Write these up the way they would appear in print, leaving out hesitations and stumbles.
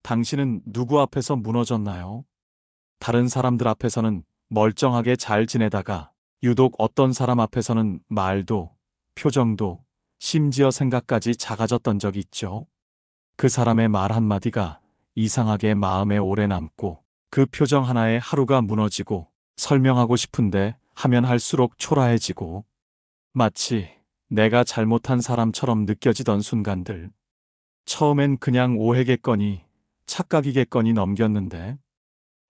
당신은 누구 앞에서 무너졌나요? 다른 사람들 앞에서는 멀쩡하게 잘 지내다가 유독 어떤 사람 앞에서는 말도, 표정도, 심지어 생각까지 작아졌던 적 있죠. 그 사람의 말 한마디가 이상하게 마음에 오래 남고 그 표정 하나에 하루가 무너지고 설명하고 싶은데 하면 할수록 초라해지고 마치 내가 잘못한 사람처럼 느껴지던 순간들. 처음엔 그냥 오해겠거니 착각이겠거니 넘겼는데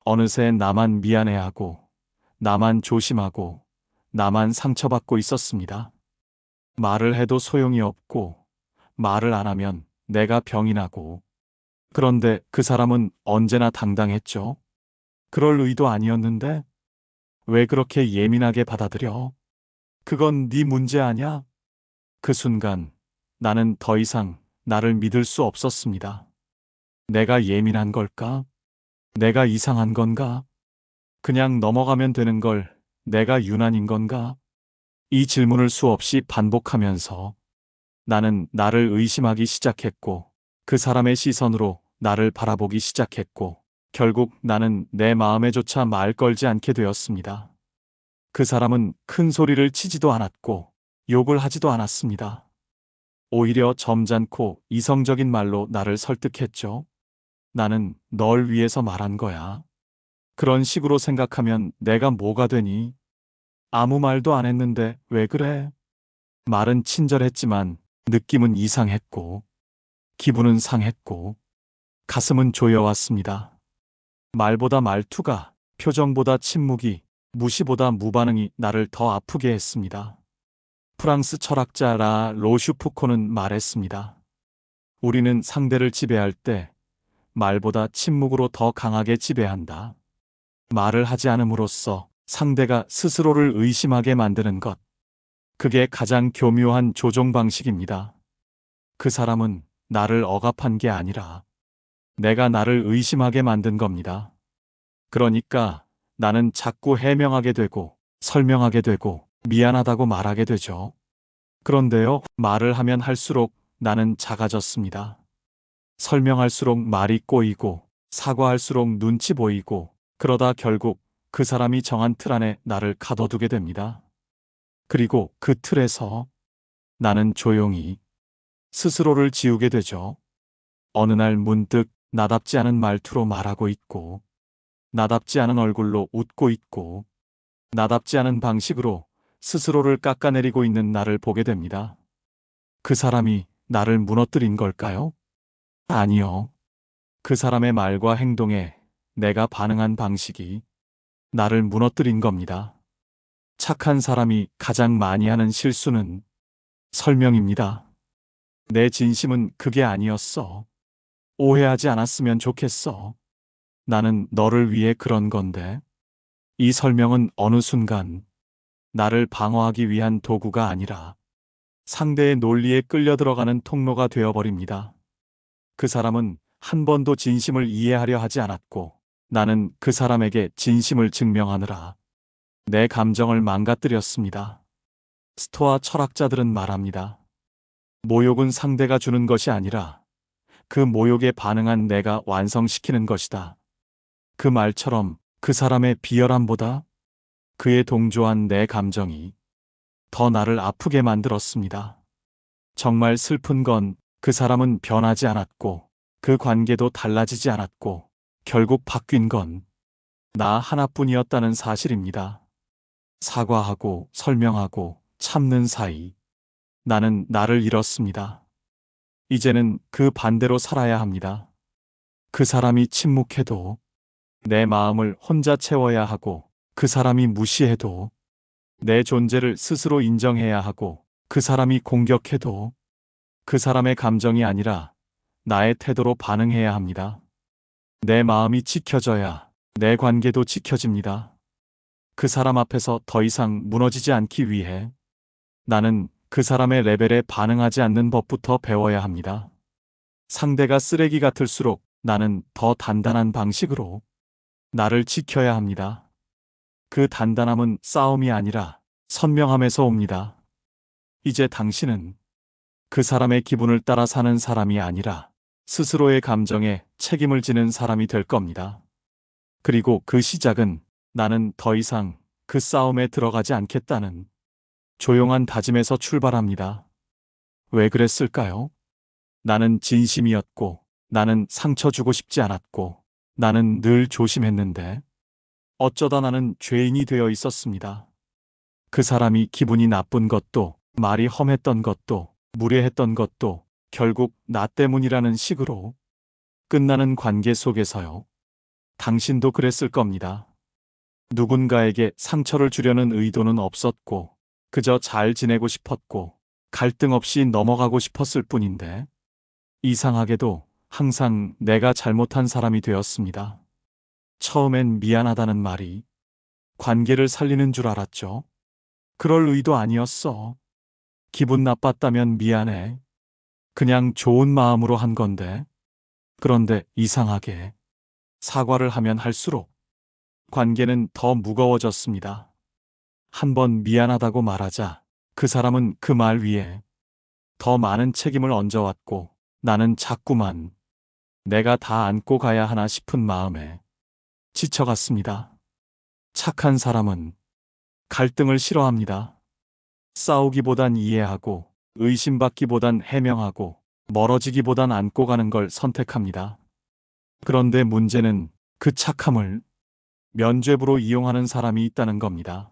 어느새 나만 미안해하고 나만 조심하고 나만 상처받고 있었습니다. 말을 해도 소용이 없고 말을 안 하면 내가 병이 나고 그런데 그 사람은 언제나 당당했죠. 그럴 의도 아니었는데 왜 그렇게 예민하게 받아들여? 그건 네 문제 아냐? 그 순간 나는 더 이상 나를 믿을 수 없었습니다. 내가 예민한 걸까? 내가 이상한 건가? 그냥 넘어가면 되는 걸 내가 유난인 건가? 이 질문을 수없이 반복하면서 나는 나를 의심하기 시작했고 그 사람의 시선으로 나를 바라보기 시작했고 결국 나는 내 마음에조차 말 걸지 않게 되었습니다. 그 사람은 큰 소리를 치지도 않았고 욕을 하지도 않았습니다. 오히려 점잖고 이성적인 말로 나를 설득했죠. 나는 널 위해서 말한 거야. 그런 식으로 생각하면 내가 뭐가 되니? 아무 말도 안 했는데 왜 그래? 말은 친절했지만 느낌은 이상했고 기분은 상했고 가슴은 조여왔습니다. 말보다 말투가, 표정보다 침묵이, 무시보다 무반응이 나를 더 아프게 했습니다. 프랑스 철학자 라 로슈푸코는 말했습니다. 우리는 상대를 지배할 때 말보다 침묵으로 더 강하게 지배한다. 말을 하지 않음으로써 상대가 스스로를 의심하게 만드는 것. 그게 가장 교묘한 조종 방식입니다. 그 사람은 나를 억압한 게 아니라 내가 나를 의심하게 만든 겁니다. 그러니까 나는 자꾸 해명하게 되고 설명하게 되고 미안하다고 말하게 되죠. 그런데요, 말을 하면 할수록 나는 작아졌습니다. 설명할수록 말이 꼬이고 사과할수록 눈치 보이고 그러다 결국 그 사람이 정한 틀 안에 나를 가둬두게 됩니다. 그리고 그 틀에서 나는 조용히 스스로를 지우게 되죠. 어느 날 문득 나답지 않은 말투로 말하고 있고 나답지 않은 얼굴로 웃고 있고 나답지 않은 방식으로 스스로를 깎아내리고 있는 나를 보게 됩니다. 그 사람이 나를 무너뜨린 걸까요? 아니요. 그 사람의 말과 행동에 내가 반응한 방식이 나를 무너뜨린 겁니다. 착한 사람이 가장 많이 하는 실수는 설명입니다. 내 진심은 그게 아니었어. 오해하지 않았으면 좋겠어. 나는 너를 위해 그런 건데. 이 설명은 어느 순간 나를 방어하기 위한 도구가 아니라 상대의 논리에 끌려 들어가는 통로가 되어버립니다. 그 사람은 한 번도 진심을 이해하려 하지 않았고 나는 그 사람에게 진심을 증명하느라 내 감정을 망가뜨렸습니다. 스토아 철학자들은 말합니다. 모욕은 상대가 주는 것이 아니라 그 모욕에 반응한 내가 완성시키는 것이다. 그 말처럼 그 사람의 비열함보다 그에 동조한 내 감정이 더 나를 아프게 만들었습니다. 정말 슬픈 건 그 사람은 변하지 않았고 그 관계도 달라지지 않았고 결국 바뀐 건 나 하나뿐이었다는 사실입니다. 사과하고 설명하고 참는 사이 나는 나를 잃었습니다. 이제는 그 반대로 살아야 합니다. 그 사람이 침묵해도 내 마음을 혼자 채워야 하고 그 사람이 무시해도 내 존재를 스스로 인정해야 하고 그 사람이 공격해도 그 사람의 감정이 아니라 나의 태도로 반응해야 합니다. 내 마음이 지켜져야 내 관계도 지켜집니다. 그 사람 앞에서 더 이상 무너지지 않기 위해 나는 그 사람의 레벨에 반응하지 않는 법부터 배워야 합니다. 상대가 쓰레기 같을수록 나는 더 단단한 방식으로 나를 지켜야 합니다. 그 단단함은 싸움이 아니라 선명함에서 옵니다. 이제 당신은 그 사람의 기분을 따라 사는 사람이 아니라 스스로의 감정에 책임을 지는 사람이 될 겁니다. 그리고 그 시작은 나는 더 이상 그 싸움에 들어가지 않겠다는 조용한 다짐에서 출발합니다. 왜 그랬을까요? 나는 진심이었고, 나는 상처 주고 싶지 않았고, 나는 늘 조심했는데, 어쩌다 나는 죄인이 되어 있었습니다. 그 사람이 기분이 나쁜 것도, 말이 험했던 것도, 무례했던 것도, 결국 나 때문이라는 식으로 끝나는 관계 속에서요. 당신도 그랬을 겁니다. 누군가에게 상처를 주려는 의도는 없었고, 그저 잘 지내고 싶었고, 갈등 없이 넘어가고 싶었을 뿐인데, 이상하게도 항상 내가 잘못한 사람이 되었습니다. 처음엔 미안하다는 말이 관계를 살리는 줄 알았죠. 그럴 의도 아니었어. 기분 나빴다면 미안해. 그냥 좋은 마음으로 한 건데. 그런데 이상하게 사과를 하면 할수록 관계는 더 무거워졌습니다. 한 번 미안하다고 말하자 그 사람은 그 말 위에 더 많은 책임을 얹어왔고 나는 자꾸만 내가 다 안고 가야 하나 싶은 마음에 지쳐갔습니다. 착한 사람은 갈등을 싫어합니다. 싸우기보단 이해하고 의심받기보단 해명하고 멀어지기보단 안고 가는 걸 선택합니다. 그런데 문제는 그 착함을 면죄부로 이용하는 사람이 있다는 겁니다.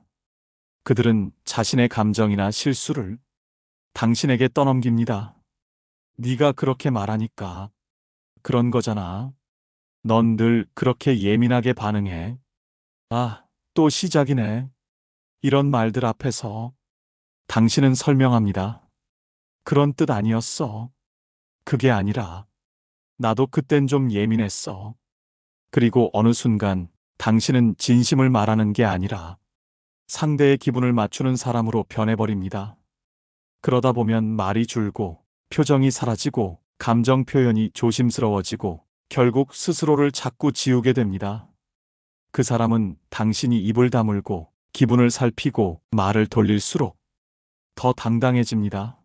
그들은 자신의 감정이나 실수를 당신에게 떠넘깁니다. 네가 그렇게 말하니까 그런 거잖아. 넌 늘 그렇게 예민하게 반응해. 아, 또 시작이네. 이런 말들 앞에서 당신은 설명합니다. 그런 뜻 아니었어. 그게 아니라 나도 그땐 좀 예민했어. 그리고 어느 순간 당신은 진심을 말하는 게 아니라 상대의 기분을 맞추는 사람으로 변해버립니다. 그러다 보면 말이 줄고 표정이 사라지고 감정 표현이 조심스러워지고 결국 스스로를 자꾸 지우게 됩니다. 그 사람은 당신이 입을 다물고 기분을 살피고 말을 돌릴수록 더 당당해집니다.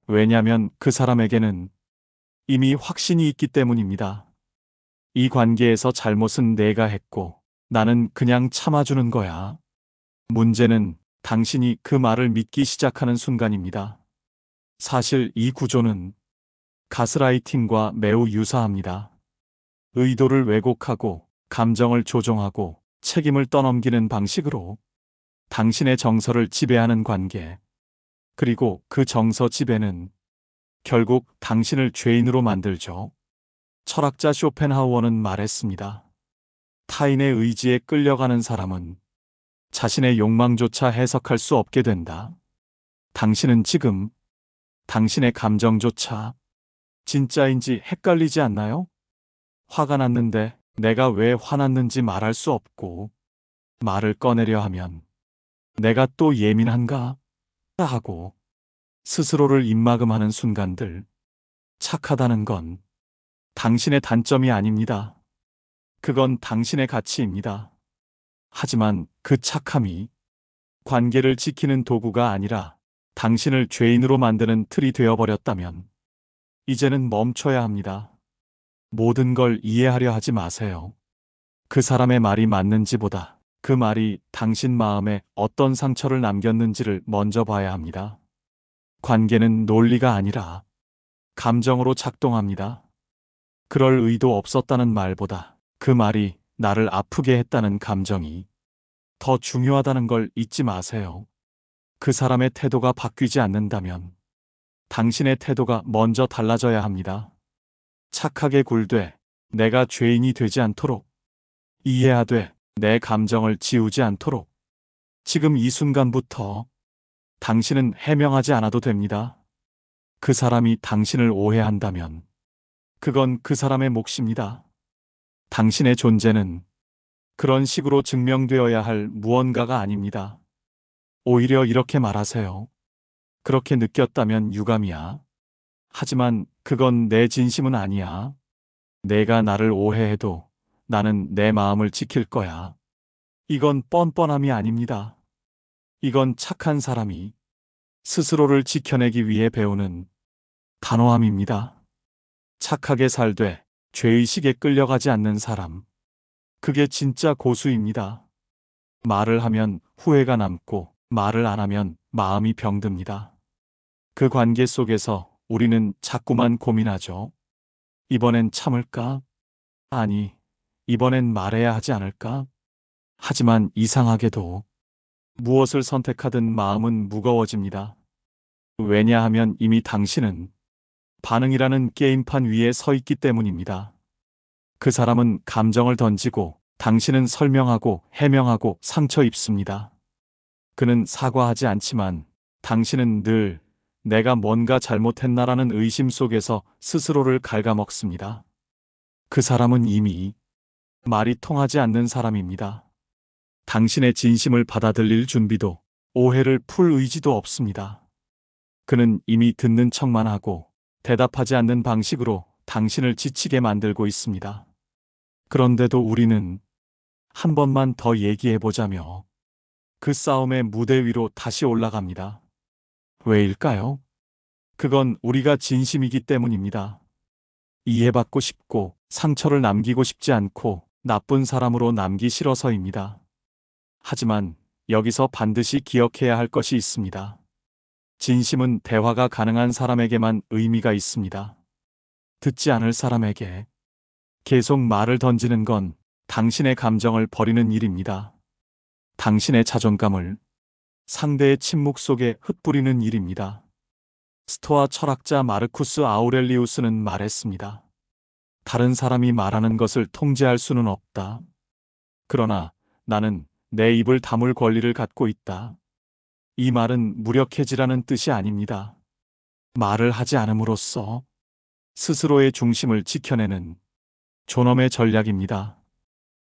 왜냐면 그 사람에게는 이미 확신이 있기 때문입니다. 이 관계에서 잘못은 내가 했고 나는 그냥 참아주는 거야. 문제는 당신이 그 말을 믿기 시작하는 순간입니다. 사실 이 구조는 가스라이팅과 매우 유사합니다. 의도를 왜곡하고 감정을 조종하고 책임을 떠넘기는 방식으로 당신의 정서를 지배하는 관계, 그리고 그 정서 지배는 결국 당신을 죄인으로 만들죠. 철학자 쇼펜하우어는 말했습니다. 타인의 의지에 끌려가는 사람은 자신의 욕망조차 해석할 수 없게 된다. 당신은 지금 당신의 감정조차 진짜인지 헷갈리지 않나요? 화가 났는데 내가 왜 화났는지 말할 수 없고 말을 꺼내려 하면 내가 또 예민한가? 하고 스스로를 입막음하는 순간들. 착하다는 건 당신의 단점이 아닙니다. 그건 당신의 가치입니다. 하지만 그 착함이 관계를 지키는 도구가 아니라 당신을 죄인으로 만드는 틀이 되어버렸다면 이제는 멈춰야 합니다. 모든 걸 이해하려 하지 마세요. 그 사람의 말이 맞는지보다 그 말이 당신 마음에 어떤 상처를 남겼는지를 먼저 봐야 합니다. 관계는 논리가 아니라 감정으로 작동합니다. 그럴 의도 없었다는 말보다 그 말이 나를 아프게 했다는 감정이 더 중요하다는 걸 잊지 마세요. 그 사람의 태도가 바뀌지 않는다면 당신의 태도가 먼저 달라져야 합니다. 착하게 굴되 내가 죄인이 되지 않도록, 이해하되 내 감정을 지우지 않도록 지금 이 순간부터 당신은 해명하지 않아도 됩니다. 그 사람이 당신을 오해한다면 그건 그 사람의 몫입니다. 당신의 존재는 그런 식으로 증명되어야 할 무언가가 아닙니다. 오히려 이렇게 말하세요. 그렇게 느꼈다면 유감이야. 하지만 그건 내 진심은 아니야. 내가 나를 오해해도 나는 내 마음을 지킬 거야. 이건 뻔뻔함이 아닙니다. 이건 착한 사람이 스스로를 지켜내기 위해 배우는 단호함입니다. 착하게 살되 죄의식에 끌려가지 않는 사람. 그게 진짜 고수입니다. 말을 하면 후회가 남고 말을 안 하면 마음이 병듭니다. 그 관계 속에서 우리는 자꾸만 고민하죠. 이번엔 참을까? 아니, 이번엔 말해야 하지 않을까? 하지만 이상하게도 무엇을 선택하든 마음은 무거워집니다. 왜냐하면 이미 당신은 반응이라는 게임판 위에 서 있기 때문입니다. 그 사람은 감정을 던지고 당신은 설명하고 해명하고 상처 입습니다. 그는 사과하지 않지만 당신은 늘 내가 뭔가 잘못했나라는 의심 속에서 스스로를 갉아먹습니다. 그 사람은 이미 말이 통하지 않는 사람입니다. 당신의 진심을 받아들일 준비도 오해를 풀 의지도 없습니다. 그는 이미 듣는 척만 하고 대답하지 않는 방식으로 당신을 지치게 만들고 있습니다. 그런데도 우리는 한 번만 더 얘기해보자며 그 싸움의 무대 위로 다시 올라갑니다. 왜일까요? 그건 우리가 진심이기 때문입니다. 이해받고 싶고 상처를 남기고 싶지 않고 나쁜 사람으로 남기 싫어서입니다. 하지만 여기서 반드시 기억해야 할 것이 있습니다. 진심은 대화가 가능한 사람에게만 의미가 있습니다. 듣지 않을 사람에게 계속 말을 던지는 건 당신의 감정을 버리는 일입니다. 당신의 자존감을 상대의 침묵 속에 흩뿌리는 일입니다. 스토아 철학자 마르쿠스 아우렐리우스는 말했습니다. 다른 사람이 말하는 것을 통제할 수는 없다. 그러나 나는 내 입을 다물 권리를 갖고 있다. 이 말은 무력해지라는 뜻이 아닙니다. 말을 하지 않음으로써 스스로의 중심을 지켜내는 존엄의 전략입니다.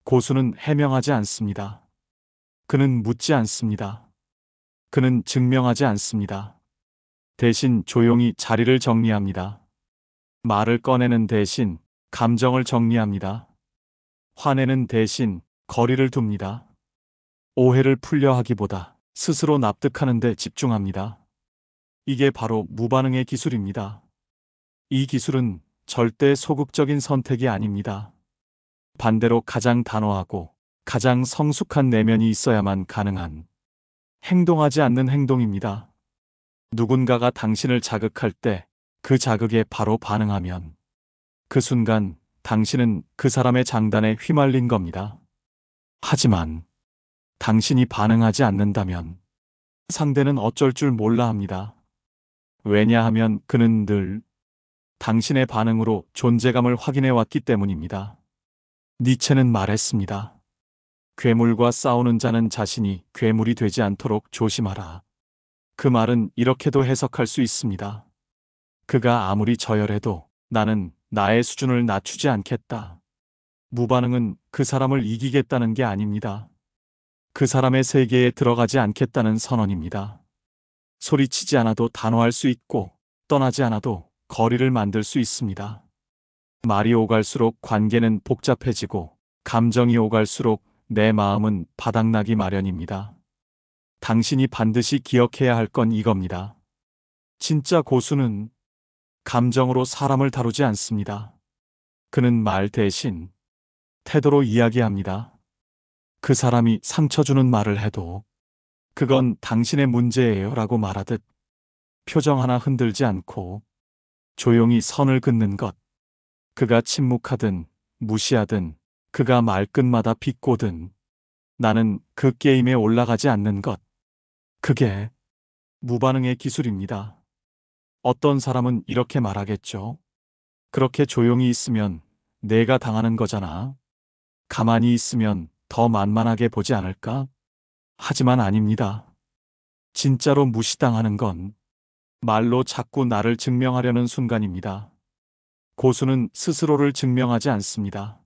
고수는 해명하지 않습니다. 그는 묻지 않습니다. 그는 증명하지 않습니다. 대신 조용히 자리를 정리합니다. 말을 꺼내는 대신 감정을 정리합니다. 화내는 대신 거리를 둡니다. 오해를 풀려 하기보다 스스로 납득하는 데 집중합니다. 이게 바로 무반응의 기술입니다. 이 기술은 절대 소극적인 선택이 아닙니다. 반대로 가장 단호하고 가장 성숙한 내면이 있어야만 가능한 행동하지 않는 행동입니다. 누군가가 당신을 자극할 때 그 자극에 바로 반응하면 그 순간 당신은 그 사람의 장단에 휘말린 겁니다. 하지만 당신이 반응하지 않는다면 상대는 어쩔 줄 몰라 합니다. 왜냐하면 그는 늘 당신의 반응으로 존재감을 확인해 왔기 때문입니다. 니체는 말했습니다. 괴물과 싸우는 자는 자신이 괴물이 되지 않도록 조심하라. 그 말은 이렇게도 해석할 수 있습니다. 그가 아무리 저열해도 나는 나의 수준을 낮추지 않겠다. 무반응은 그 사람을 이기겠다는 게 아닙니다. 그 사람의 세계에 들어가지 않겠다는 선언입니다. 소리치지 않아도 단호할 수 있고 떠나지 않아도 거리를 만들 수 있습니다. 말이 오갈수록 관계는 복잡해지고 감정이 오갈수록 내 마음은 바닥나기 마련입니다. 당신이 반드시 기억해야 할 건 이겁니다. 진짜 고수는 감정으로 사람을 다루지 않습니다. 그는 말 대신 태도로 이야기합니다. 그 사람이 상처 주는 말을 해도 그건 당신의 문제예요 라고 말하듯 표정 하나 흔들지 않고 조용히 선을 긋는 것. 그가 침묵하든 무시하든 그가 말끝마다 비꼬든 나는 그 게임에 올라가지 않는 것. 그게 무반응의 기술입니다. 어떤 사람은 이렇게 말하겠죠. 그렇게 조용히 있으면 내가 당하는 거잖아. 가만히 있으면 더 만만하게 보지 않을까? 하지만 아닙니다. 진짜로 무시당하는 건 말로 자꾸 나를 증명하려는 순간입니다. 고수는 스스로를 증명하지 않습니다.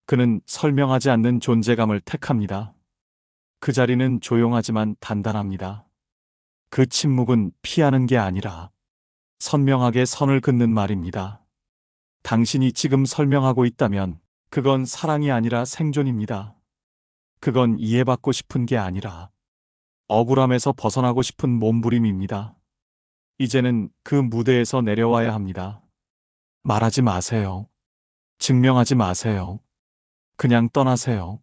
그는 설명하지 않는 존재감을 택합니다. 그 자리는 조용하지만 단단합니다. 그 침묵은 피하는 게 아니라 선명하게 선을 긋는 말입니다. 당신이 지금 설명하고 있다면 그건 사랑이 아니라 생존입니다. 그건 이해받고 싶은 게 아니라 억울함에서 벗어나고 싶은 몸부림입니다. 이제는 그 무대에서 내려와야 합니다. 말하지 마세요. 증명하지 마세요. 그냥 떠나세요.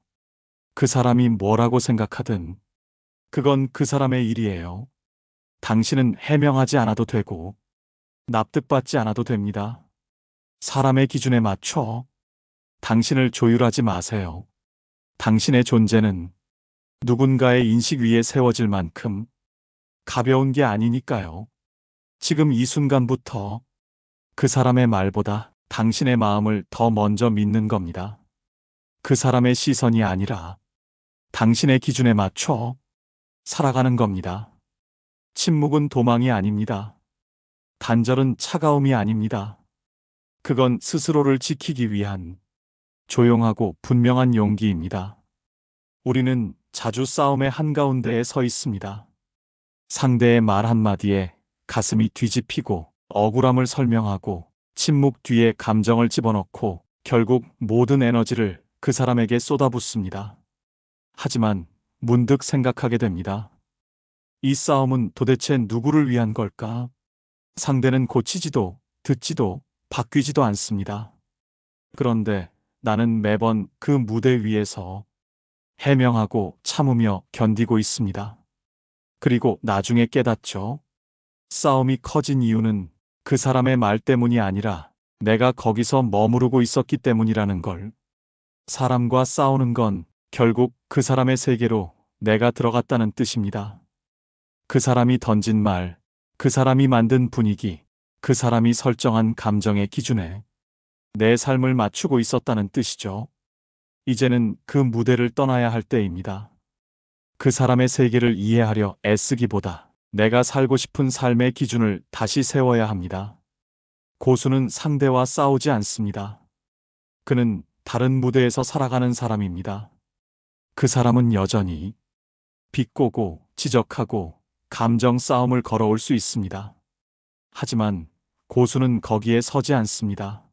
그 사람이 뭐라고 생각하든 그건 그 사람의 일이에요. 당신은 해명하지 않아도 되고 납득받지 않아도 됩니다. 사람의 기준에 맞춰 당신을 조율하지 마세요. 당신의 존재는 누군가의 인식 위에 세워질 만큼 가벼운 게 아니니까요. 지금 이 순간부터 그 사람의 말보다 당신의 마음을 더 먼저 믿는 겁니다. 그 사람의 시선이 아니라 당신의 기준에 맞춰 살아가는 겁니다. 침묵은 도망이 아닙니다. 단절은 차가움이 아닙니다. 그건 스스로를 지키기 위한 조용하고 분명한 용기입니다. 우리는 자주 싸움의 한가운데에 서 있습니다. 상대의 말 한마디에 가슴이 뒤집히고 억울함을 설명하고 침묵 뒤에 감정을 집어넣고 결국 모든 에너지를 그 사람에게 쏟아붓습니다. 하지만 문득 생각하게 됩니다. 이 싸움은 도대체 누구를 위한 걸까? 상대는 고치지도 듣지도 바뀌지도 않습니다. 그런데 나는 매번 그 무대 위에서 해명하고 참으며 견디고 있습니다. 그리고 나중에 깨닫죠. 싸움이 커진 이유는 그 사람의 말 때문이 아니라 내가 거기서 머무르고 있었기 때문이라는 걸. 사람과 싸우는 건 결국 그 사람의 세계로 내가 들어갔다는 뜻입니다. 그 사람이 던진 말, 그 사람이 만든 분위기, 그 사람이 설정한 감정의 기준에 내 삶을 맞추고 있었다는 뜻이죠. 이제는 그 무대를 떠나야 할 때입니다. 그 사람의 세계를 이해하려 애쓰기보다 내가 살고 싶은 삶의 기준을 다시 세워야 합니다. 고수는 상대와 싸우지 않습니다. 그는 다른 무대에서 살아가는 사람입니다. 그 사람은 여전히 비꼬고 지적하고 감정 싸움을 걸어올 수 있습니다. 하지만 고수는 거기에 서지 않습니다.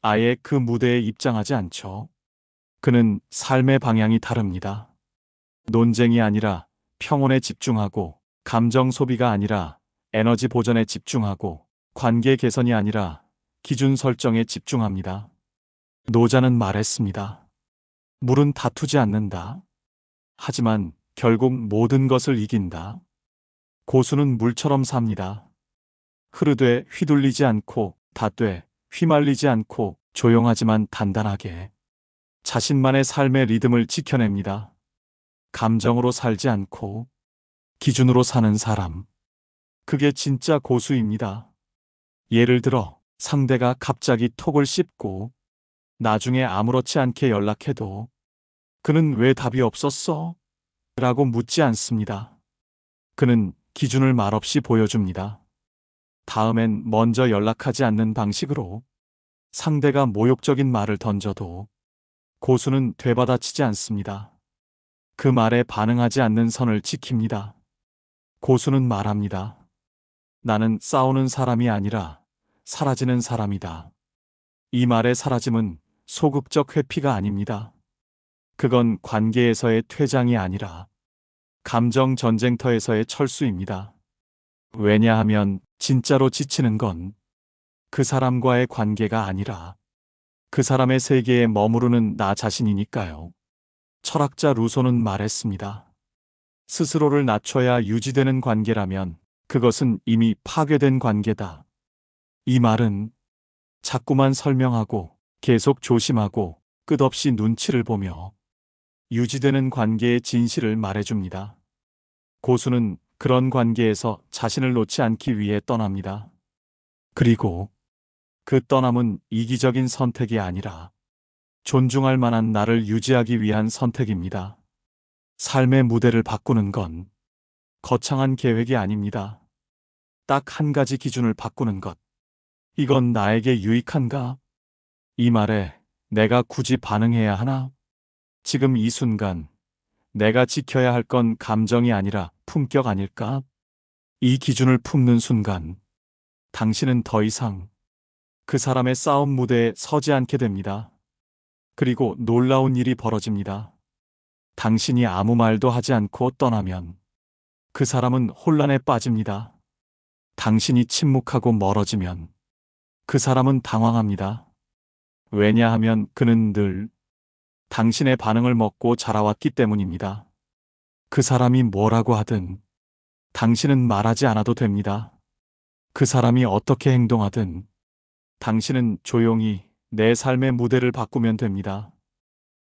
아예 그 무대에 입장하지 않죠. 그는 삶의 방향이 다릅니다. 논쟁이 아니라 평온에 집중하고, 감정 소비가 아니라 에너지 보전에 집중하고, 관계 개선이 아니라 기준 설정에 집중합니다. 노자는 말했습니다. 물은 다투지 않는다. 하지만 결국 모든 것을 이긴다. 고수는 물처럼 삽니다. 흐르되 휘둘리지 않고, 닿되 휘말리지 않고, 조용하지만 단단하게 자신만의 삶의 리듬을 지켜냅니다. 감정으로 살지 않고 기준으로 사는 사람. 그게 진짜 고수입니다. 예를 들어 상대가 갑자기 톡을 씹고 나중에 아무렇지 않게 연락해도 그는 왜 답이 없었어? 라고 묻지 않습니다. 그는 기준을 말없이 보여줍니다. 다음엔 먼저 연락하지 않는 방식으로. 상대가 모욕적인 말을 던져도 고수는 되받아치지 않습니다. 그 말에 반응하지 않는 선을 지킵니다. 고수는 말합니다. 나는 싸우는 사람이 아니라 사라지는 사람이다. 이 말의 사라짐은 소극적 회피가 아닙니다. 그건 관계에서의 퇴장이 아니라 감정 전쟁터에서의 철수입니다. 왜냐하면 진짜로 지치는 건 그 사람과의 관계가 아니라 그 사람의 세계에 머무르는 나 자신이니까요. 철학자 루소는 말했습니다. 스스로를 낮춰야 유지되는 관계라면 그것은 이미 파괴된 관계다. 이 말은 자꾸만 설명하고 계속 조심하고 끝없이 눈치를 보며 유지되는 관계의 진실을 말해줍니다. 고수는 그런 관계에서 자신을 놓지 않기 위해 떠납니다. 그리고 그 떠남은 이기적인 선택이 아니라 존중할 만한 나를 유지하기 위한 선택입니다. 삶의 무대를 바꾸는 건 거창한 계획이 아닙니다. 딱 한 가지 기준을 바꾸는 것. 이건 나에게 유익한가? 이 말에 내가 굳이 반응해야 하나? 지금 이 순간 내가 지켜야 할 건 감정이 아니라 품격 아닐까? 이 기준을 품는 순간 당신은 더 이상 그 사람의 싸움 무대에 서지 않게 됩니다. 그리고 놀라운 일이 벌어집니다. 당신이 아무 말도 하지 않고 떠나면 그 사람은 혼란에 빠집니다. 당신이 침묵하고 멀어지면 그 사람은 당황합니다. 왜냐하면 그는 늘 당신의 반응을 먹고 자라왔기 때문입니다. 그 사람이 뭐라고 하든 당신은 말하지 않아도 됩니다. 그 사람이 어떻게 행동하든 당신은 조용히 내 삶의 무대를 바꾸면 됩니다.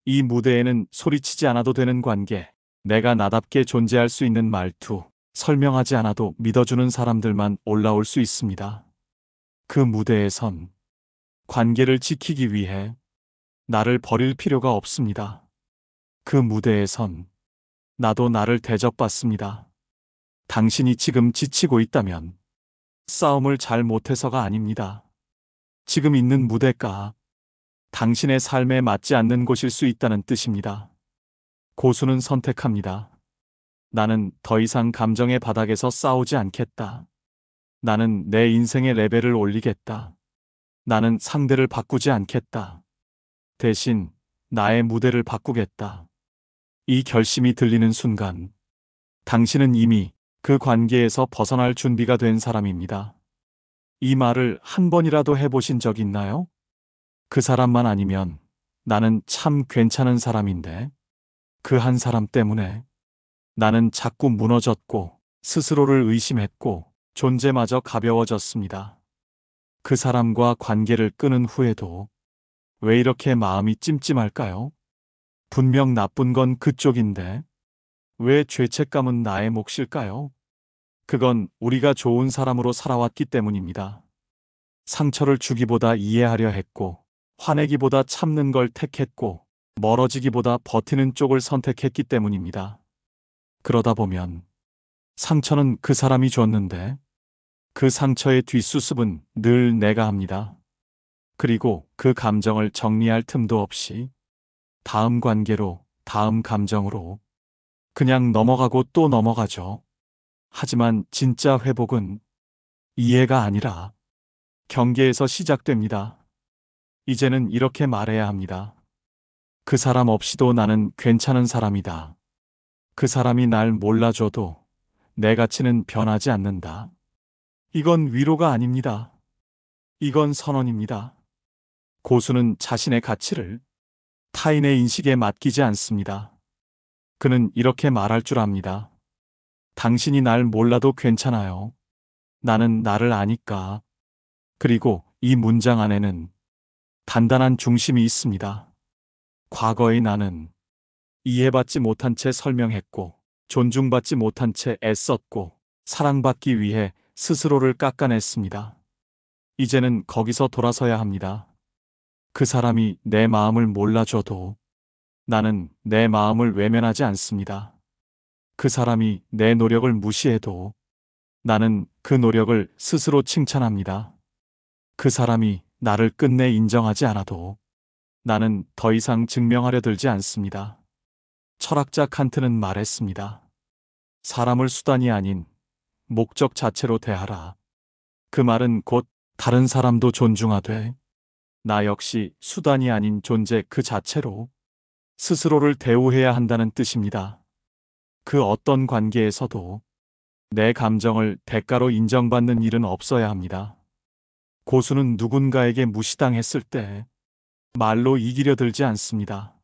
이 무대에는 소리치지 않아도 되는 관계, 내가 나답게 존재할 수 있는 말투, 설명하지 않아도 믿어주는 사람들만 올라올 수 있습니다. 그 무대에선 관계를 지키기 위해 나를 버릴 필요가 없습니다. 그 무대에선 나도 나를 대접받습니다. 당신이 지금 지치고 있다면 싸움을 잘 못해서가 아닙니다. 지금 있는 무대가 당신의 삶에 맞지 않는 곳일 수 있다는 뜻입니다. 고수는 선택합니다. 나는 더 이상 감정의 바닥에서 싸우지 않겠다. 나는 내 인생의 레벨을 올리겠다. 나는 상대를 바꾸지 않겠다. 대신 나의 무대를 바꾸겠다. 이 결심이 들리는 순간 당신은 이미 그 관계에서 벗어날 준비가 된 사람입니다. 이 말을 한 번이라도 해보신 적 있나요? 그 사람만 아니면 나는 참 괜찮은 사람인데 그 한 사람 때문에 나는 자꾸 무너졌고 스스로를 의심했고 존재마저 가벼워졌습니다. 그 사람과 관계를 끊은 후에도 왜 이렇게 마음이 찜찜할까요? 분명 나쁜 건 그쪽인데 왜 죄책감은 나의 몫일까요? 그건 우리가 좋은 사람으로 살아왔기 때문입니다. 상처를 주기보다 이해하려 했고, 화내기보다 참는 걸 택했고, 멀어지기보다 버티는 쪽을 선택했기 때문입니다. 그러다 보면 상처는 그 사람이 줬는데 그 상처의 뒷수습은 늘 내가 합니다. 그리고 그 감정을 정리할 틈도 없이 다음 관계로, 다음 감정으로 그냥 넘어가고 또 넘어가죠. 하지만 진짜 회복은 이해가 아니라 경계에서 시작됩니다. 이제는 이렇게 말해야 합니다. 그 사람 없이도 나는 괜찮은 사람이다. 그 사람이 날 몰라줘도 내 가치는 변하지 않는다. 이건 위로가 아닙니다. 이건 선언입니다. 고수는 자신의 가치를 타인의 인식에 맡기지 않습니다. 그는 이렇게 말할 줄 압니다. 당신이 날 몰라도 괜찮아요. 나는 나를 아니까. 그리고 이 문장 안에는 단단한 중심이 있습니다. 과거의 나는 이해받지 못한 채 설명했고, 존중받지 못한 채 애썼고, 사랑받기 위해 스스로를 깎아냈습니다. 이제는 거기서 돌아서야 합니다. 그 사람이 내 마음을 몰라줘도 나는 내 마음을 외면하지 않습니다. 그 사람이 내 노력을 무시해도 나는 그 노력을 스스로 칭찬합니다. 그 사람이 나를 끝내 인정하지 않아도 나는 더 이상 증명하려 들지 않습니다. 철학자 칸트는 말했습니다. 사람을 수단이 아닌 목적 자체로 대하라. 그 말은 곧 다른 사람도 존중하되 나 역시 수단이 아닌 존재 그 자체로 스스로를 대우해야 한다는 뜻입니다. 그 어떤 관계에서도 내 감정을 대가로 인정받는 일은 없어야 합니다. 고수는 누군가에게 무시당했을 때 말로 이기려 들지 않습니다.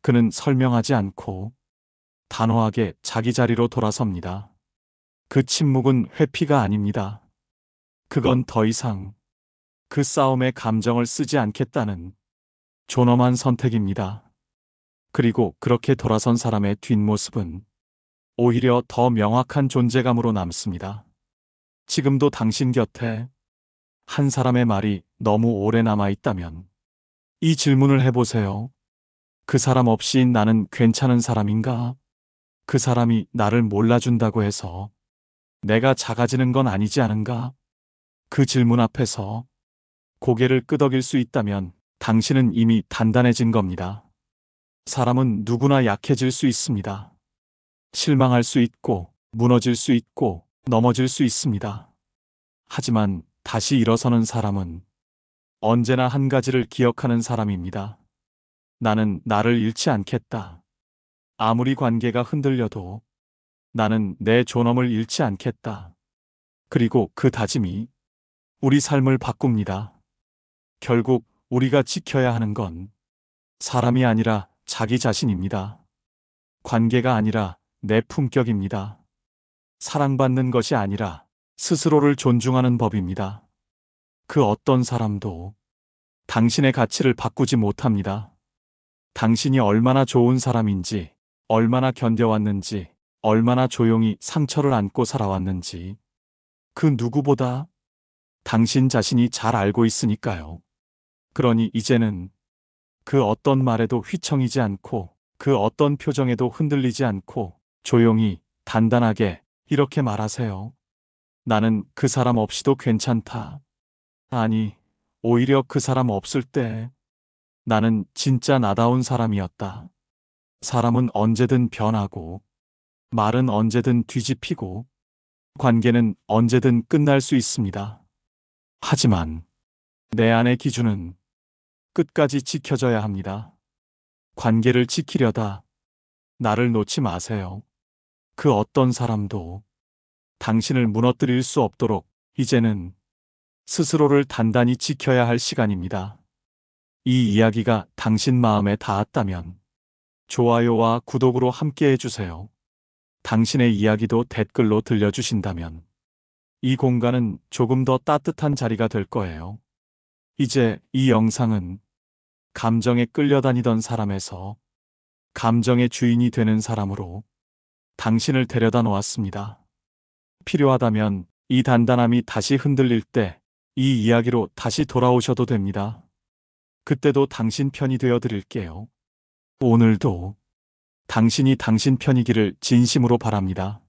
그는 설명하지 않고 단호하게 자기 자리로 돌아섭니다. 그 침묵은 회피가 아닙니다. 그건 더 이상 그 싸움에 감정을 쓰지 않겠다는 존엄한 선택입니다. 그리고 그렇게 돌아선 사람의 뒷모습은 오히려 더 명확한 존재감으로 남습니다. 지금도 당신 곁에 한 사람의 말이 너무 오래 남아 있다면 이 질문을 해보세요. 그 사람 없이 나는 괜찮은 사람인가? 그 사람이 나를 몰라준다고 해서 내가 작아지는 건 아니지 않은가? 그 질문 앞에서 고개를 끄덕일 수 있다면 당신은 이미 단단해진 겁니다. 사람은 누구나 약해질 수 있습니다. 실망할 수 있고, 무너질 수 있고, 넘어질 수 있습니다. 하지만 다시 일어서는 사람은 언제나 한 가지를 기억하는 사람입니다. 나는 나를 잃지 않겠다. 아무리 관계가 흔들려도 나는 내 존엄을 잃지 않겠다. 그리고 그 다짐이 우리 삶을 바꿉니다. 결국 우리가 지켜야 하는 건 사람이 아니라 자기 자신입니다. 관계가 아니라 내 품격입니다. 사랑받는 것이 아니라 스스로를 존중하는 법입니다. 그 어떤 사람도 당신의 가치를 바꾸지 못합니다. 당신이 얼마나 좋은 사람인지, 얼마나 견뎌왔는지, 얼마나 조용히 상처를 안고 살아왔는지, 그 누구보다 당신 자신이 잘 알고 있으니까요. 그러니 이제는 그 어떤 말에도 휘청이지 않고, 그 어떤 표정에도 흔들리지 않고, 조용히, 단단하게 이렇게 말하세요. 나는 그 사람 없이도 괜찮다. 아니, 오히려 그 사람 없을 때 나는 진짜 나다운 사람이었다. 사람은 언제든 변하고, 말은 언제든 뒤집히고, 관계는 언제든 끝날 수 있습니다. 하지만 내 안의 기준은 끝까지 지켜져야 합니다. 관계를 지키려다 나를 놓지 마세요. 그 어떤 사람도 당신을 무너뜨릴 수 없도록 이제는 스스로를 단단히 지켜야 할 시간입니다. 이 이야기가 당신 마음에 닿았다면 좋아요와 구독으로 함께 해주세요. 당신의 이야기도 댓글로 들려주신다면 이 공간은 조금 더 따뜻한 자리가 될 거예요. 이제 이 영상은 감정에 끌려다니던 사람에서 감정의 주인이 되는 사람으로 당신을 데려다 놓았습니다. 필요하다면 이 단단함이 다시 흔들릴 때 이 이야기로 다시 돌아오셔도 됩니다. 그때도 당신 편이 되어 드릴게요. 오늘도 당신이 당신 편이기를 진심으로 바랍니다.